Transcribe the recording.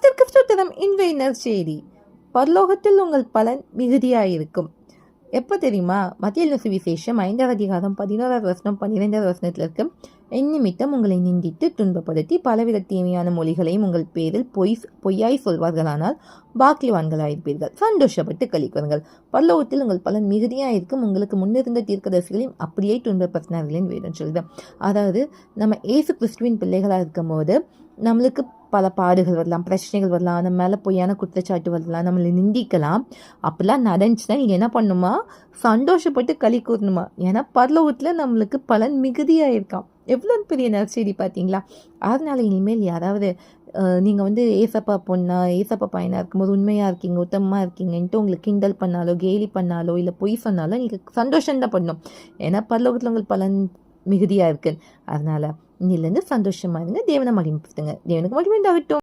அதற்கு சுத்தம் இன்றைய நற்செய்தி. பரலோகத்தில் உங்கள் பலன் மிகுதியாயிருக்கும். எப்போ தெரியுமா? மத்திய சுவிசேஷம் 5வது அதிகாரம் 11வது வசனம் 12வது வசனத்தில் இருக்கு. நிமித்தம் உங்களை நிந்தித்து துன்பப்படுத்தி பலவித தீமையான மொழிகளையும் உங்கள் பேரில் பொய்யாய் சொல்வார்களானால் பாக்கியவான்களாயிருப்பீர்கள். சந்தோஷப்பட்டு கழிக்குவார்கள். பரலோகத்தில் உங்கள் பலன் மிகுதியாயிருக்கும். உங்களுக்கு முன்னிருந்த தீர்க்கதரிசிகளையும் அப்படியே துன்பப்படுத்தினார்களேன்னு வேதம் சொல்லுது. அதாவது நம்ம ஏசு கிறிஸ்துவின் பிள்ளைகளாக இருக்கும் போது நம்மளுக்கு பல பாடுகள் வரலாம், பிரச்சனைகள் வரலாம், நம்ம மேலே பொய்யான குற்றச்சாட்டு வரலாம், நம்மளை நிந்திக்கலாம். அப்படிலாம் நடந்துச்சுன்னா நீங்கள் என்ன பண்ணுமா? சந்தோஷப்பட்டு களி கூறணுமா? ஏன்னா பரலோகத்தில் நம்மளுக்கு பலன் மிகுதியாக இருக்காம். எவ்வளோ பெரிய நற்செய்தி பார்த்தீங்களா? அதனால இனிமேல் யாராவது நீங்கள் ஏசப்பா பொண்ணா ஏசப்பா பையனாக இருக்கும்போது உண்மையாக இருக்கீங்க, உத்தமமாக இருக்கீங்கன்ட்டு உங்களுக்கு கிண்டல் பண்ணாலோ கேலி பண்ணாலோ இல்லை பொய் சொன்னாலோ நீங்கள் சந்தோஷம்தான் பண்ணணும். ஏன்னா பரலோகத்தில் உங்களுக்கு பலன் மிகுதியாக இருக்குது. அதனால் இன்னிலேருந்து சந்தோஷமாக இருங்க. தேவனை மகிமைப்படுத்துங்க. தேவனுக்கு மகிமை உண்டாகட்டும்.